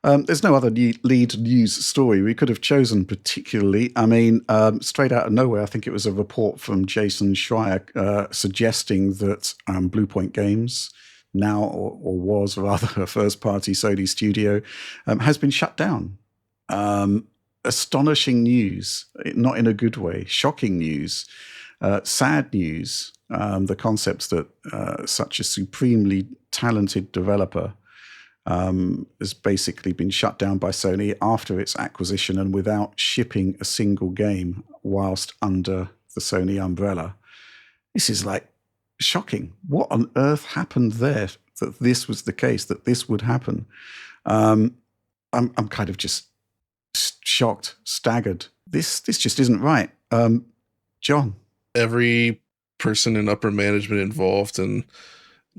There's no other lead news story we could have chosen particularly. I mean, straight out of nowhere, I think it was a report from Jason Schreier suggesting that Bluepoint Games, now or was rather a first-party Sony studio, has been shut down. Astonishing news, not in a good way. Shocking news, sad news. The concepts that such a supremely talented developer has basically been shut down by Sony after its acquisition and without shipping a single game whilst under the Sony umbrella. This is like shocking. What on earth happened there that this was the case, that this would happen? I'm kind of just shocked, staggered. This just isn't right. John. Every person in upper management involved in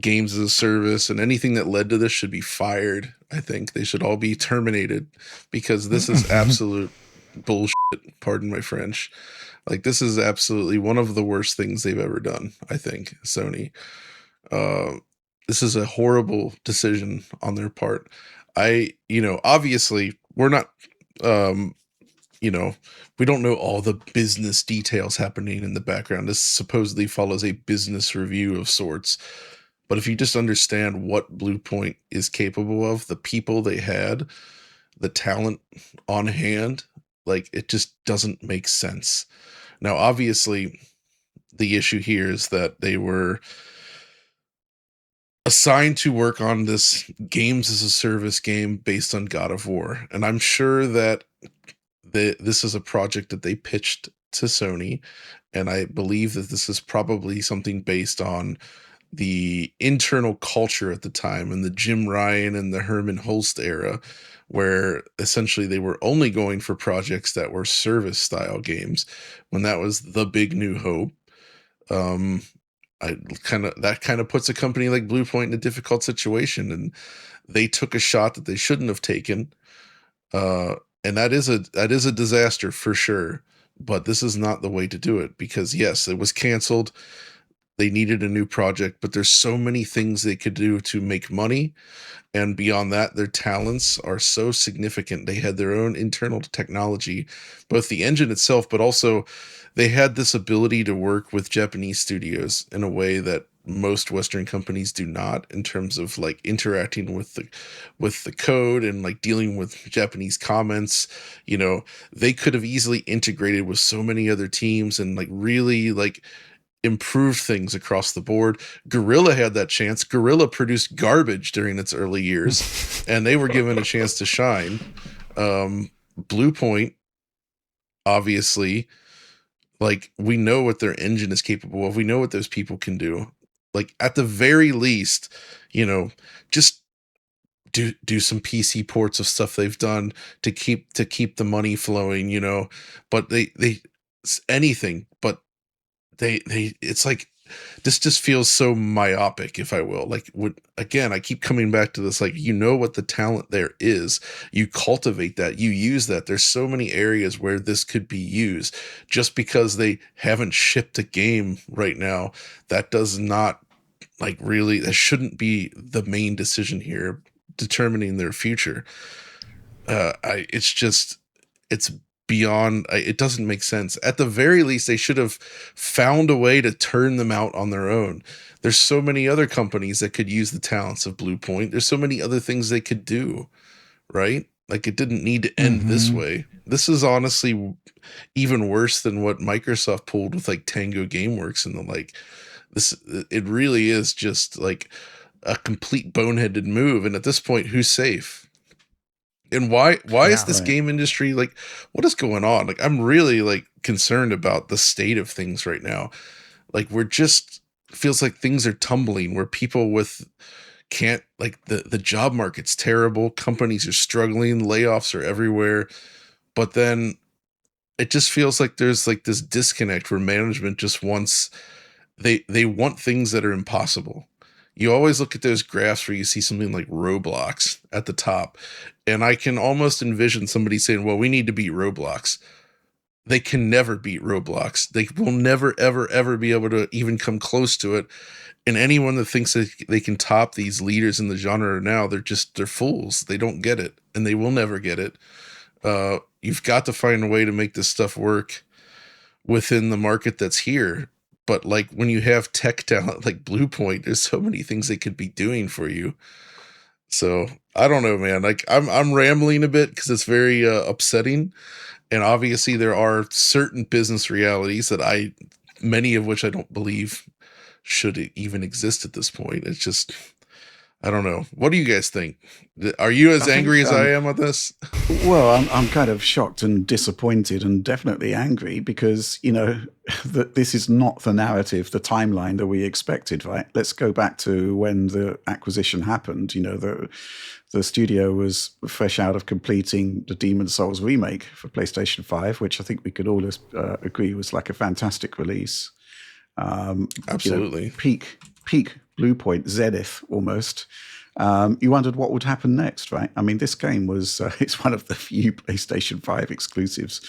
games as a service and anything that led to this should be fired. I think they should all be terminated because this is absolute bullshit. Pardon my French. Like, this is absolutely one of the worst things they've ever done, I think, Sony. This is a horrible decision on their part. Obviously we're not, we don't know all the business details happening in the background. This supposedly follows a business review of sorts. But if you just understand what Bluepoint is capable of, the people they had, the talent on hand, like, it just doesn't make sense. Now, obviously, the issue here is that they were assigned to work on this games as a service game based on God of War. And I'm sure that this is a project that they pitched to Sony. And I believe that this is probably something based on the internal culture at the time and the Jim Ryan and the Herman Holst era, where essentially they were only going for projects that were service style games when that was the big new hope. That kind of puts a company like Bluepoint in a difficult situation, and they took a shot that they shouldn't have taken. And that is a disaster for sure, but this is not the way to do it because yes, it was canceled. They needed a new project, but there's so many things they could do to make money. And beyond that, their talents are so significant. They had their own internal technology, both the engine itself, but also they had this ability to work with Japanese studios in a way that most Western companies do not, in terms of like interacting with the code and like dealing with Japanese comments. They could have easily integrated with so many other teams and like really like improve things across the board. Guerrilla had that chance. Guerrilla produced garbage during its early years, and they were given a chance to shine. Bluepoint, obviously, like, we know what their engine is capable of. We know what those people can do. Like, at the very least, just do some PC ports of stuff they've done to keep the money flowing, but they anything, but they it's like this just feels so myopic, if I will. Like, again, I keep coming back to this, like, what the talent there is, you cultivate that, you use that. There's so many areas where this could be used. Just because they haven't shipped a game right now, that does not, like, really, that shouldn't be the main decision here determining their future. It's beyond, it doesn't make sense. At the very least, they should have found a way to turn them out on their own. There's so many other companies that could use the talents of Bluepoint. There's so many other things they could do, right? Like, it didn't need to end this way. This is honestly even worse than what Microsoft pulled with like Tango Gameworks and the like. It really is just like a complete boneheaded move. And at this point, who's safe? And why is this game industry, like, what is going on? Like, I'm really like concerned about the state of things right now. Like, feels like things are tumbling, where people can't, like, the job market's terrible, companies are struggling, layoffs are everywhere. But then it just feels like there's like this disconnect where management just wants, they want things that are impossible. You always look at those graphs where you see something like Roblox at the top, and I can almost envision somebody saying, well, we need to beat Roblox. they can never beat Roblox. They will never, ever, ever be able to even come close to it. And anyone that thinks that they can top these leaders in the genre now, they're fools. They don't get it, and they will never get it. You've got to find a way to make this stuff work within the market that's here. But like when you have tech talent like Bluepoint, there's so many things they could be doing for you. So I don't know, man. Like I'm rambling a bit because it's very upsetting, and obviously there are certain business realities that many of which I don't believe should even exist at this point. It's just, I don't know. What do you guys think? Are you as angry as I am on this? Well, I'm kind of shocked and disappointed and definitely angry because, that this is not the narrative, the timeline that we expected, right? Let's go back to when the acquisition happened. The studio was fresh out of completing the Demon's Souls remake for PlayStation 5, which I think we could all agree was like a fantastic release. Absolutely. Peak Bluepoint zenith almost. You wondered what would happen next, right? I mean, this game was it's one of the few PlayStation 5 exclusives,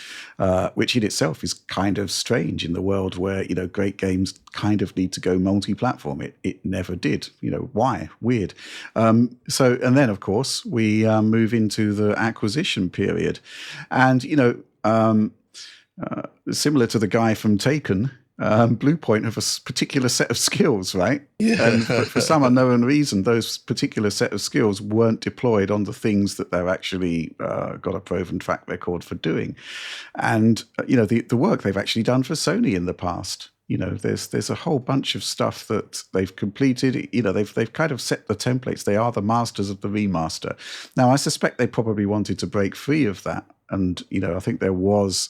which in itself is kind of strange in the world where great games kind of need to go multi-platform. It never did. Why? Weird. So and then of course we move into the acquisition period, and similar to the guy from Taken. Bluepoint have a particular set of skills, right? Yeah. And for some unknown reason, those particular set of skills weren't deployed on the things that they're actually got a proven track record for doing. And the work they've actually done for Sony in the past. There's a whole bunch of stuff that they've completed. They've kind of set the templates. They are the masters of the remaster. Now, I suspect they probably wanted to break free of that, and I think there was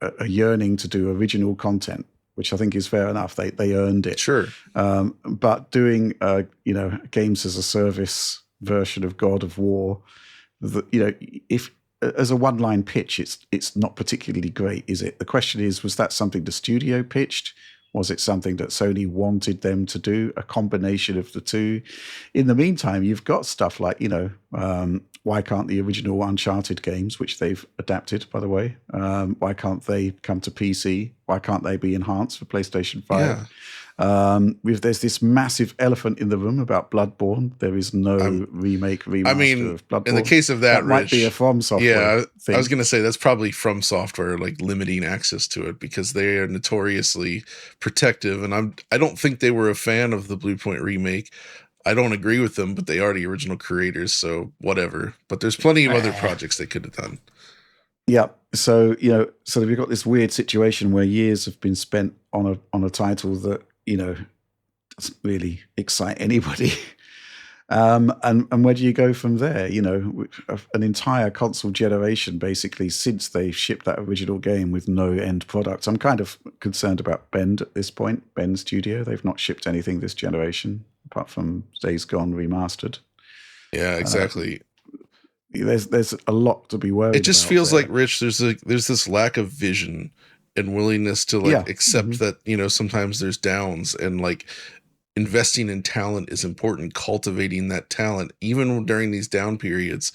a yearning to do original content, which I think is fair enough. They earned it. Sure. But doing games as a service version of God of War, if as a one-line pitch, it's not particularly great, is it? The question is, was that something the studio pitched? Was it something that Sony wanted them to do? A combination of the two. In the meantime, you've got stuff like, why can't the original Uncharted games, which they've adapted, by the way, why can't they come to PC? Why can't they be enhanced for PlayStation 5? Yeah. There's this massive elephant in the room about Bloodborne. There is no remaster of Bloodborne. In the case of that, might be a From Software thing. I was going to say that's probably From Software, like limiting access to it because they are notoriously protective. And I don't think they were a fan of the Bluepoint remake. I don't agree with them, but they are the original creators, so whatever. But there's plenty of other projects they could have done. Yeah. So, so we've got this weird situation where years have been spent on a title that, doesn't really excite anybody. And where do you go from there? An entire console generation, basically, since they shipped that original game with no end product. I'm kind of concerned about Bend at this point, Bend Studio. They've not shipped anything this generation, apart from Days Gone Remastered. Yeah, exactly. There's a lot to be worried about. It just feels like, Rich, there's this lack of vision and willingness to accept that, sometimes there's downs, and like investing in talent is important, cultivating that talent, even during these down periods.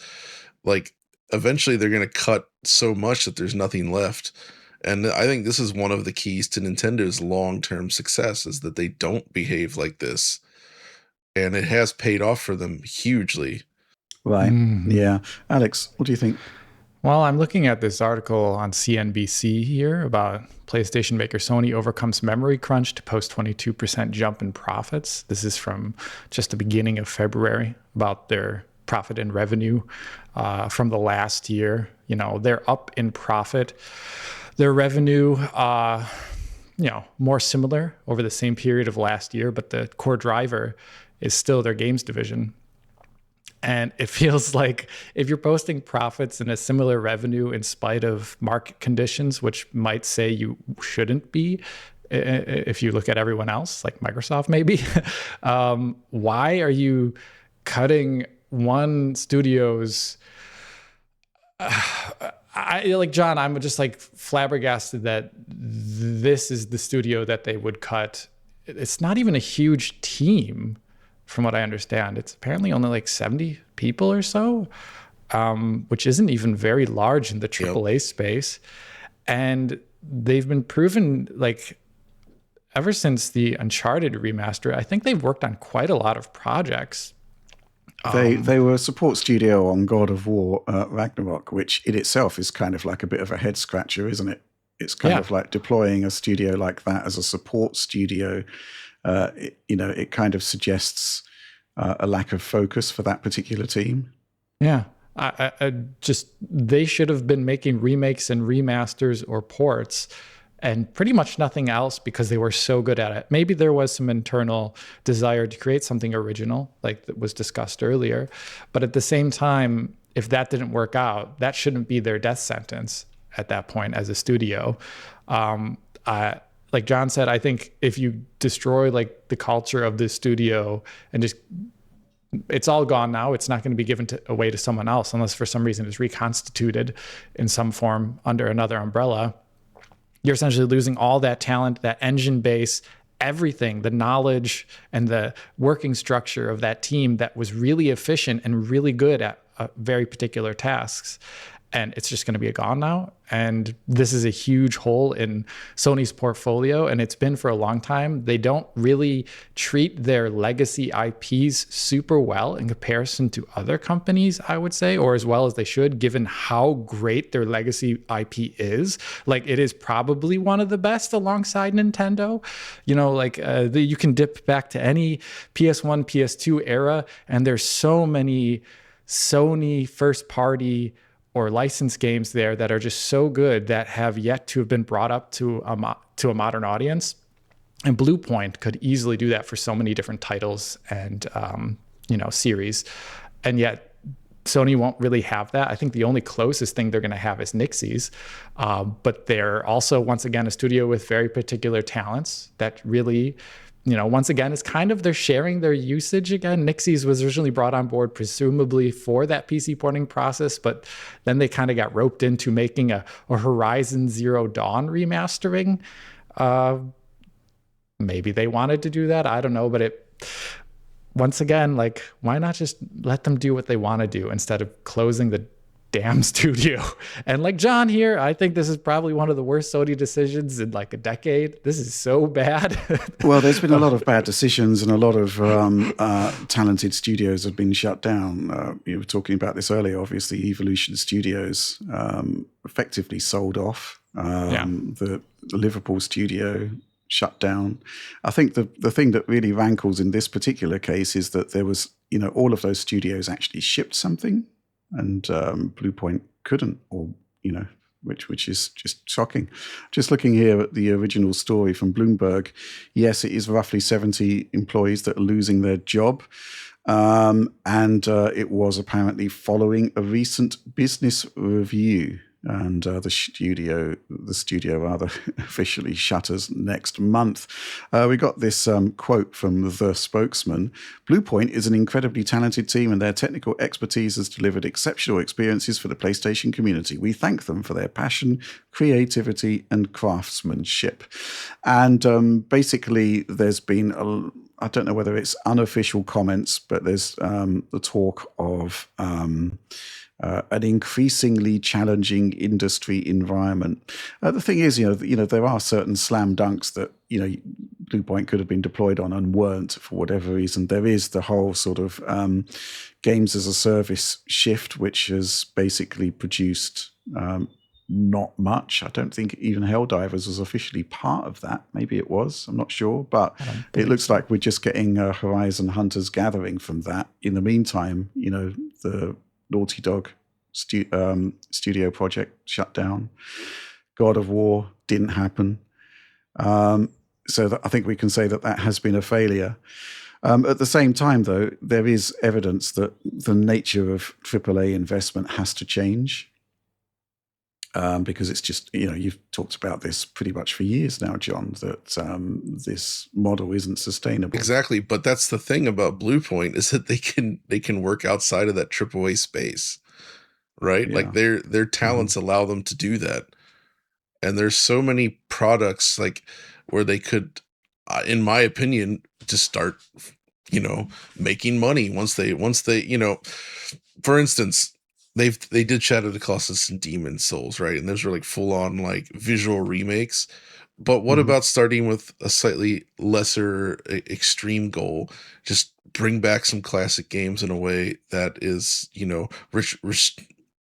Like eventually they're going to cut so much that there's nothing left. And I think this is one of the keys to Nintendo's long-term success is that they don't behave like this. And it has paid off for them hugely. Right. Yeah. Alex, what do you think? Well, I'm looking at this article on CNBC here about PlayStation maker Sony overcomes memory crunch to post 22% jump in profits. This is from just the beginning of February about their profit and revenue from the last year. They're up in profit. Their revenue, more similar over the same period of last year, but the core driver is still their games division. And it feels like if you're posting profits and a similar revenue in spite of market conditions, which might say you shouldn't be, if you look at everyone else, like Microsoft maybe, why are you cutting one studio's... John, I'm just like flabbergasted that this is the studio that they would cut. It's not even a huge team. From what I understand, it's apparently only like 70 people or so. which isn't even very large in the AAA space. And they've been proven, like, ever since the Uncharted remaster, I think they've worked on quite a lot of projects. They were a support studio on God of War Ragnarok, which in itself is kind of like a bit of a head scratcher, isn't it? It's kind of like deploying a studio like that as a support studio. It kind of suggests a lack of focus for that particular team. Yeah. They should have been making remakes and remasters or ports and pretty much nothing else because they were so good at it. Maybe there was some internal desire to create something original, like that was discussed earlier. But at the same time, if that didn't work out, that shouldn't be their death sentence at that point as a studio. Like John said, I think if you destroy like the culture of the studio and just, it's all gone now. It's not going to be given away to someone else unless for some reason it's reconstituted in some form under another umbrella. You're essentially losing all that talent, that engine base, everything, the knowledge and the working structure of that team that was really efficient and really good at very particular tasks. And it's just going to be gone now. And this is a huge hole in Sony's portfolio, and it's been for a long time. They don't really treat their legacy IPs super well in comparison to other companies, I would say, or as well as they should, given how great their legacy IP is. Like, it is probably one of the best alongside Nintendo. You know, like you can dip back to any PS1, PS2 era, and there's so many Sony first-party or licensed games there that are just so good that have yet to have been brought up to a modern audience. And Bluepoint could easily do that for so many different titles and series. And yet Sony won't really have that. I think the only closest thing they're going to have is Nixies. But they're also, once again, a studio with very particular talents that really, once again, it's kind of they're sharing their usage again. Nixies was originally brought on board presumably for that PC porting process, but then they kind of got roped into making a Horizon Zero Dawn remastering. Maybe they wanted to do that. I don't know, but once again, like, why not just let them do what they want to do instead of closing the damn studio? And like John here, I think this is probably one of the worst Sony decisions in like a decade. This is so bad. Well, there's been a lot of bad decisions, and a lot of talented studios have been shut down. You were talking about this earlier. Obviously, Evolution Studios effectively sold off. The Liverpool studio shut down. I think the thing that really rankles in this particular case is that there was, all of those studios actually shipped something, and Bluepoint couldn't, or which is just shocking. Just looking here at the original story from Bloomberg, yes, it is roughly 70 employees that are losing their job, and it was apparently following a recent business review. And the studio rather officially shutters next month. We got this quote from the spokesman. Bluepoint is an incredibly talented team, and their technical expertise has delivered exceptional experiences for the PlayStation community. We thank them for their passion, creativity, and craftsmanship. And basically, there's been I don't know whether it's unofficial comments, but there's the talk of an increasingly challenging industry environment. The thing is, there are certain slam dunks that Bluepoint could have been deployed on and weren't for whatever reason. There is the whole sort of games as a service shift, which has basically produced not much. I don't think even Helldivers was officially part of that. Maybe it was. I'm not sure, but it looks like we're just getting Horizon Hunters Gathering from that. In the meantime, the Naughty Dog studio project shut down. God of War didn't happen. So I think we can say that has been a failure. At the same time, though, there is evidence that the nature of AAA investment has to change. Because it's just, you've talked about this pretty much for years now, John, that this model isn't sustainable. Exactly. But that's the thing about Bluepoint, is that they can work outside of that AAA space, right? Yeah. Like their talents allow them to do that. And there's so many products like where they could, in my opinion, just start, making money once they, for instance, they did Shadow of the Colossus and Demon Souls, right? And those were like full on like visual remakes. But what about starting with a slightly lesser extreme goal? Just bring back some classic games in a way that is, you know,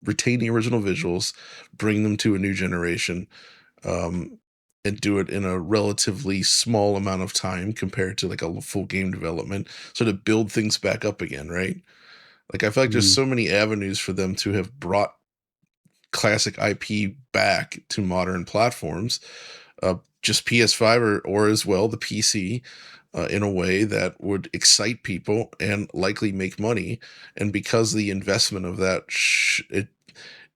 retain the original visuals, bring them to a new generation, um, and do it in a relatively small amount of time compared to like a full game development. So to build things back up again, right? Like I feel like there's so many avenues for them to have brought classic IP back to modern platforms, just PS5 or as well the PC, in a way that would excite people and likely make money. And because the investment of that,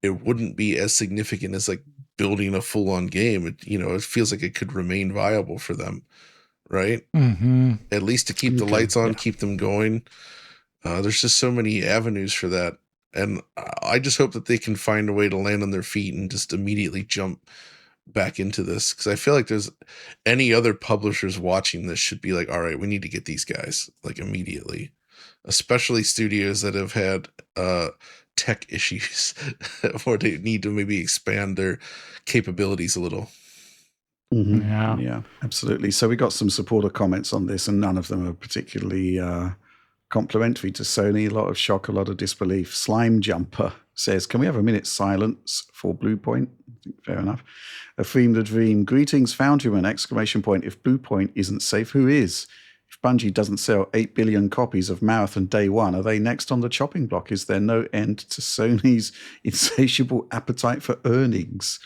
it wouldn't be as significant as like building a full on game. It feels like it could remain viable for them, right? At least to keep the lights on, keep them going. There's just so many avenues for that. And I just hope that they can find a way to land on their feet and just immediately jump back into this. Because I feel like there's any other publishers watching this should be like, all right, we need to get these guys like immediately. Especially studios that have had tech issues or they need to maybe expand their capabilities a little. Yeah, absolutely. So we got some supporter comments on this, and none of them are particularly complimentary to Sony. A lot of shock, a lot of disbelief. Slime Jumper says, can we have a minute's silence for Bluepoint? I think fair enough. Afreem the Dream, greetings, Foundryman, exclamation point. If Bluepoint isn't safe, who is? If Bungie doesn't sell 8 billion copies of Marathon day one, are they next on the chopping block? Is there no end to Sony's insatiable appetite for earnings?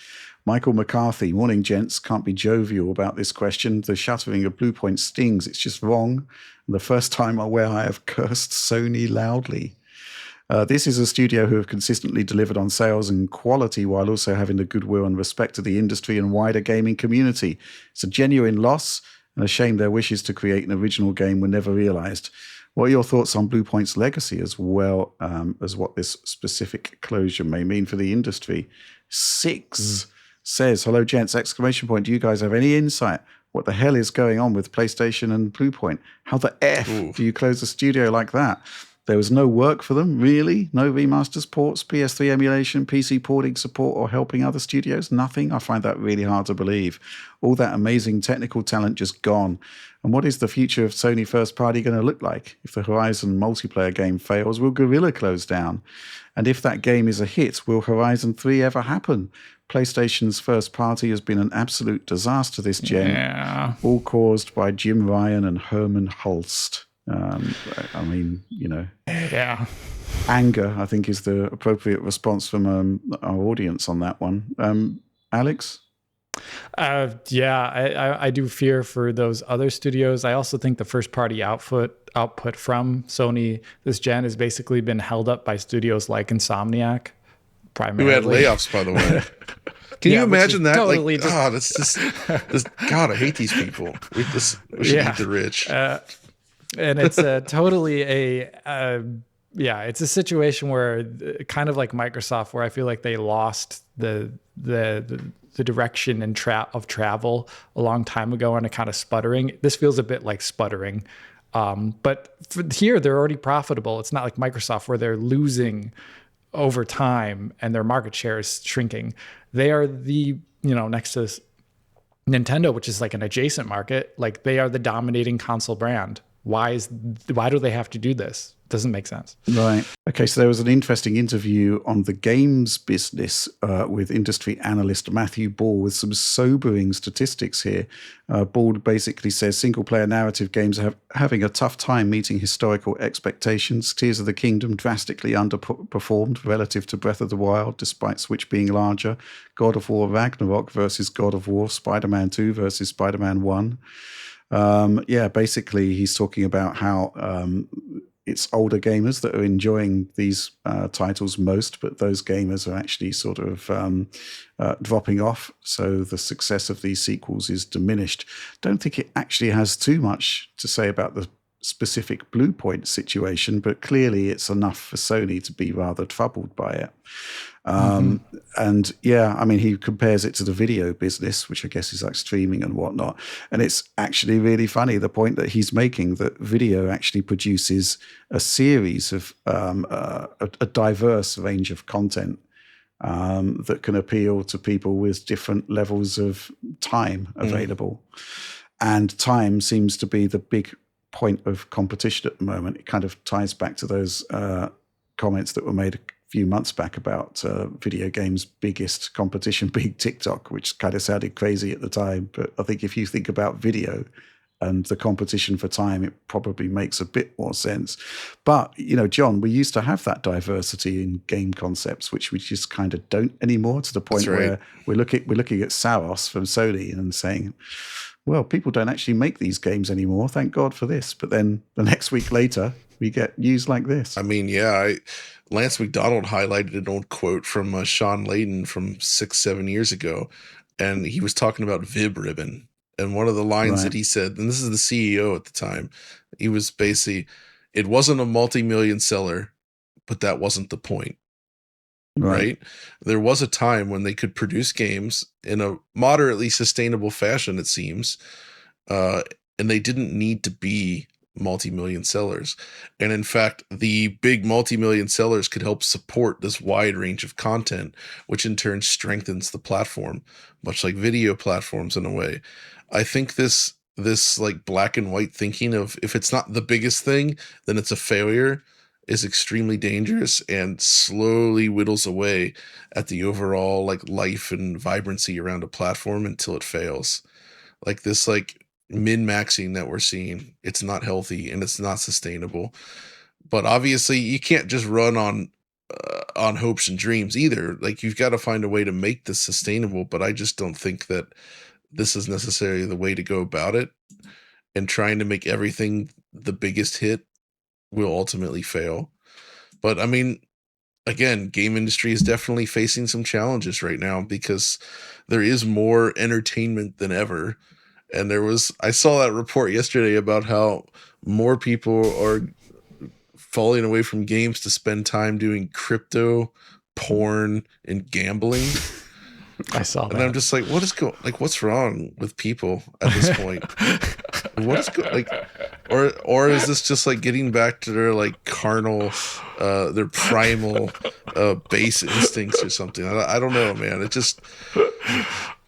Michael McCarthy, morning, gents. Can't be jovial about this question. The shuttering of Bluepoint stings. It's just wrong. And the first time where I have cursed Sony loudly. This is a studio who have consistently delivered on sales and quality while also having the goodwill and respect of the industry and wider gaming community. It's a genuine loss and a shame their wishes to create an original game were never realized. What are your thoughts on Bluepoint's legacy as well as what this specific closure may mean for the industry? Six says, hello, gents, exclamation point. Do you guys have any insight? What the hell is going on with PlayStation and Bluepoint? How the F do you close a studio like that? There was no work for them, really? No remasters, ports, PS3 emulation, PC porting support, or helping other studios? Nothing? I find that really hard to believe. All that amazing technical talent just gone. And what is the future of Sony first party going to look like? If the Horizon multiplayer game fails, will Guerrilla close down? And if that game is a hit, will Horizon 3 ever happen? PlayStation's first party has been an absolute disaster this gen, all caused by Jim Ryan and Herman Hulst. I mean, anger, I think, is the appropriate response from our audience on that one. Alex? I do fear for those other studios. I also think the first party output from Sony this gen has basically been held up by studios like Insomniac, primarily. Who had layoffs, by the way. Can you imagine that? Totally that's just God, I hate these people. We should eat the rich. And it's it's a situation where kind of like Microsoft, where I feel like they lost the direction and of travel a long time ago and a kind of sputtering. This feels a bit like sputtering. But here they're already profitable. It's not like Microsoft where they're losing over time and their market share is shrinking. They are next to Nintendo, which is like an adjacent market, like they are the dominating console brand. Why do they have to do this? Doesn't make sense. Right. Okay, so there was an interesting interview on the games business with industry analyst Matthew Ball with some sobering statistics here. Ball basically says single-player narrative games are having a tough time meeting historical expectations. Tears of the Kingdom drastically underperformed relative to Breath of the Wild, despite Switch being larger. God of War Ragnarok versus God of War, Spider-Man 2 versus Spider-Man 1. Basically, he's talking about how it's older gamers that are enjoying these titles most, but those gamers are actually sort of dropping off. So the success of these sequels is diminished. Don't think it actually has too much to say about the specific Bluepoint situation, but clearly it's enough for Sony to be rather troubled by it. And yeah, I mean, he compares it to the video business, which I guess is like streaming and whatnot. And it's actually really funny, the point that he's making, that video actually produces a series of a diverse range of content that can appeal to people with different levels of time available. And time seems to be the big point of competition at the moment. It kind of ties back to those comments that were made a few months back about video games' biggest competition being TikTok, which kind of sounded crazy at the time. But I think if you think about video and the competition for time, it probably makes a bit more sense. But, you know, John, we used to have that diversity in game concepts, which we just kind of don't anymore, to the point where we're looking at Saros from Sony and saying, well, people don't actually make these games anymore. Thank God for this. But then the next week later, we get news like this. I mean, yeah, Lance McDonald highlighted an old quote from Sean Layden from 6-7 years ago, and he was talking about Vib Ribbon. And one of the lines that he said, and this is the CEO at the time, he was basically, it wasn't a multi-million seller, but that wasn't the point. Right? There was a time when they could produce games in a moderately sustainable fashion, it seems, and they didn't need to be multi-million sellers. And in fact, the big multi-million sellers could help support this wide range of content, which in turn strengthens the platform, much like video platforms in a way. I think this like black and white thinking of, if it's not the biggest thing, then it's a failure, is extremely dangerous and slowly whittles away at the overall like life and vibrancy around a platform until it fails. Like this like min-maxing that we're seeing, it's not healthy and it's not sustainable. But obviously you can't just run on hopes and dreams either. Like you've got to find a way to make this sustainable, but I just don't think that this is necessarily the way to go about it. And trying to make everything the biggest hit will ultimately fail. But I mean, again, game industry is definitely facing some challenges right now because there is more entertainment than ever. And I saw that report yesterday about how more people are falling away from games to spend time doing crypto, porn, and gambling. I saw that. And I'm just like, what's wrong with people at this point? Or is this just like getting back to their like carnal, their primal base instincts or something? I don't know, man. It just,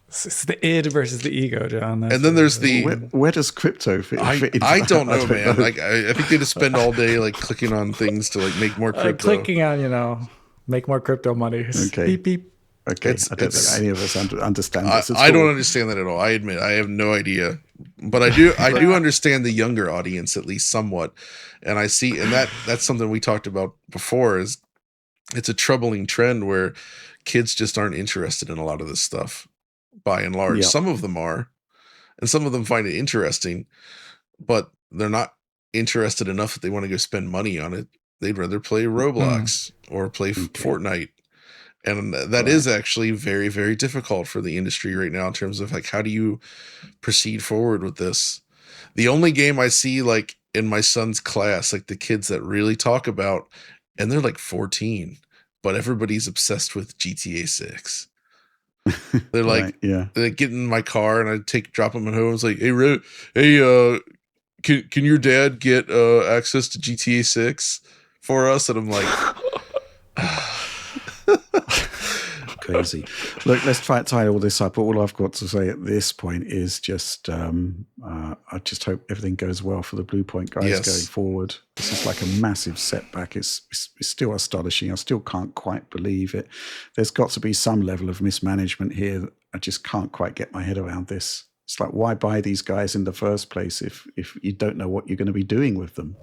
it's the id versus the ego, John. And then there's the where does crypto fit? I don't know, man. Like I think they just spend all day like clicking on things to like make more crypto. Clicking on, make more crypto money. Okay. Beep beep. Okay, I don't think any of us understand this at all. I don't understand that at all. I admit, I have no idea. But I do understand the younger audience, at least somewhat. And I see, and that's something we talked about before, is it's a troubling trend where kids just aren't interested in a lot of this stuff, by and large. Yeah. Some of them are, and some of them find it interesting, but they're not interested enough that they want to go spend money on it. They'd rather play Roblox or play Fortnite. And that is actually very, very difficult for the industry right now in terms of like, how do you proceed forward with this? The only game I see like in my son's class, like the kids that really talk about, and they're like 14, but everybody's obsessed with GTA 6. They're like, they get in my car and I drop them at home. It's like, can your dad get access to GTA 6 for us? And I'm like, crazy. Look, let's try to tie all this up. All I've got to say at this point is just I just hope everything goes well for the Bluepoint guys going forward. This is like a massive setback. It's still astonishing. I still can't quite believe it. There's got to be some level of mismanagement here. I just can't quite get my head around this. It's like, why buy these guys in the first place if you don't know what you're going to be doing with them?